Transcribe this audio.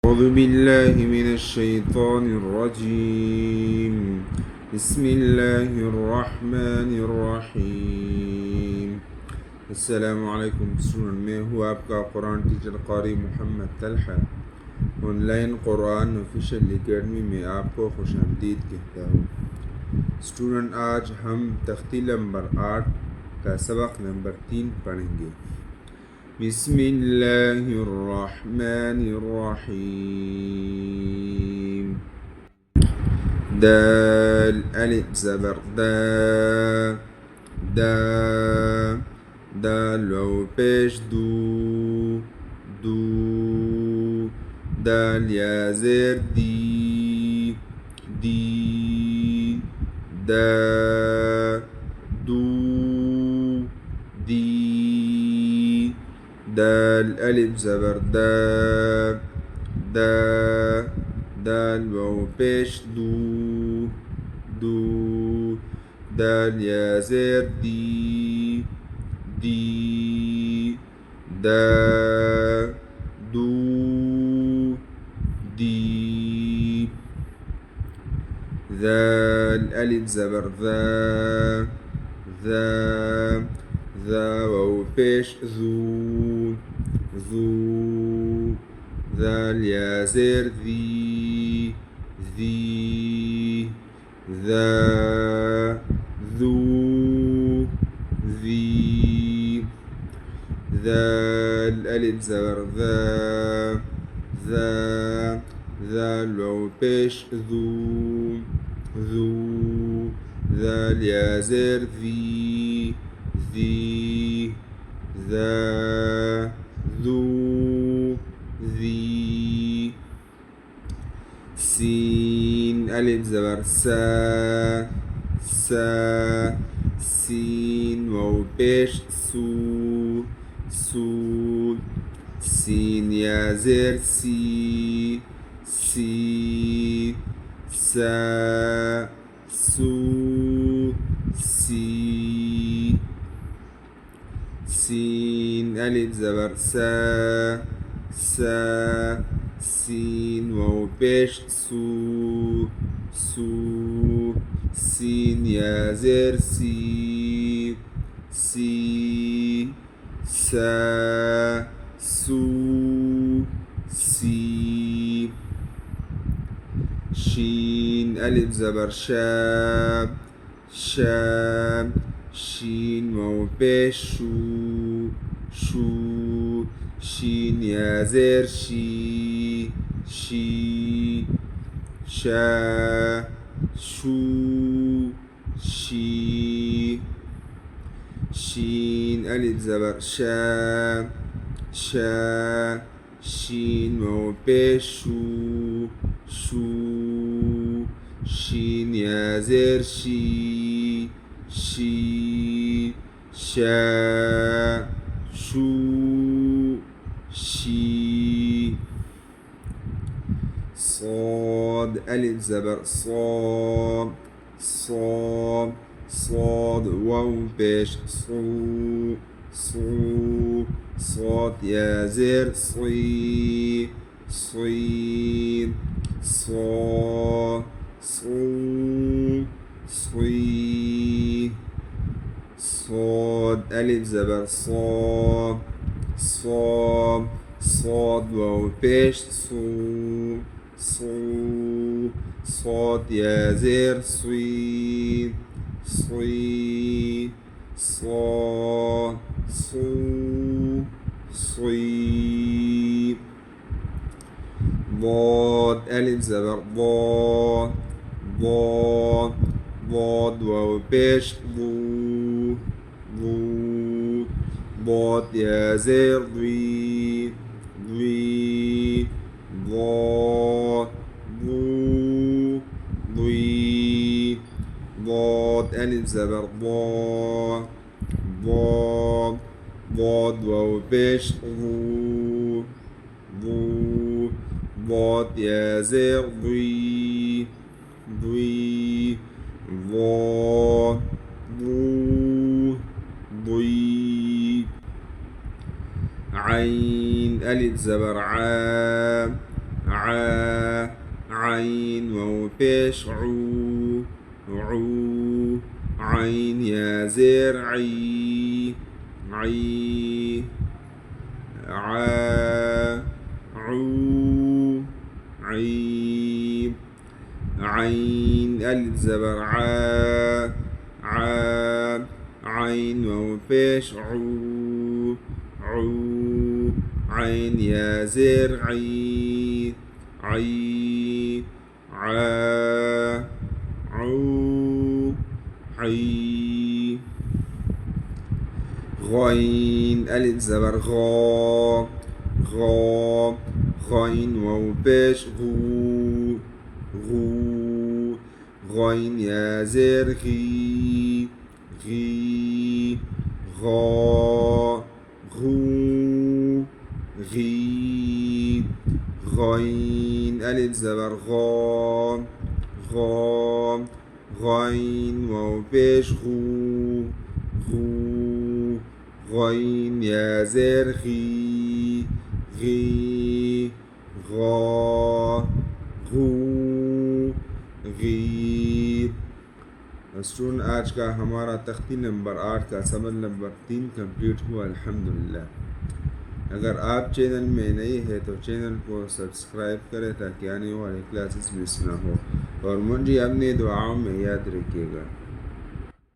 أعوذ بالله من الشيطان الرجيم. بسم الله الرحمن الرحيم. السلام عليكم स्टूडेंट, मैं हूँ आपका कुरान टीचर कारी मोहम्मद तलहा। ऑनलाइन कुरान ऑफिशियल एकेडमी में आपको खुशामदीद कहता हूँ। स्टूडेंट, आज हम तख्ती नंबर 8 का सबक नंबर 3 पढ़ेंगे। बिस्मिल्लाहिर्रहमानिर्रहीम। दाल अलिफ ज़बर दा, दा दाल वाव पेश दू, दू दाल या ज़ेर दी, दी दा दू दी। दाल अलिफ ज़बर दा, दा दाल वाव पेश दू, दू दाल या ज़ेर दी, दी दा दू दी। ذال ألف زبر ذا، ذا ذا واو पेश ذو، ذو ذال या ज़ेर ذी، ذी ذا ذو ذी। ذال ألف زبر ذا، ذا ذال واو पेश ذو، ذو ذال या ज़ेर ذी، ذी ذا ذو ذी। سين ألف زبر سا، سا سين واو पेश سو، سو سين या ज़ेर सी، सी सा सू सी। सीन अलिफ ज़बर सा, सा सीन वाव पेश सू, सू सीन या ज़ेर सी, सी सा सू सी। शीन अलिफ ज़बर शा, शा शीन वाव पेश शू, शू शीन या ज़ेर शी, शी शा शू शी। शीन अलिफ ज़बर शा, शा शीन वाव पेश शू, शू शीन या ज़ेर शी, शी शा शू शी। صاد ألف زبر صاد، صاد صاد واو पेश صو، صو صاد या ज़ेर صي، صي صا صو صي। صاد ألف زبر صاد، صاد صاد واو पेश صو، صو صاد या ज़ेर صي، صي صا صو صي। ضاد ألف زبر ضاد، ضاد ضاد واو पेश ضو، ضو ضاد या ज़ेر ضي، ضي ضاد ضو ضي। ضاد ألف زبر ضاد، ضاد ضاد واو पेश ضو، ضو ضاد या ज़ेر ضي، ضي ضاد ضو ضي। عين ألف زبر عا، عين واو بيش عو عين يا زير عي عو عي عين ألف زبر عين واو بيش عو عين يا زر عو حي غين ألف زبر غين واو بيش غو غين يا زر غي غي غين ألف زبر غين واو بيش غين يا زر غي غي स्टूडेंट आज का हमारा तख्ती नंबर 8 का सबक नंबर 3 कंप्लीट हुआ अल्हम्दुलिल्लाह। अगर आप चैनल में नए हैं तो चैनल को सब्सक्राइब करें ताकि आने वाले क्लासेस मिस ना हो और मुझे अपने दुआओं में याद रखिएगा।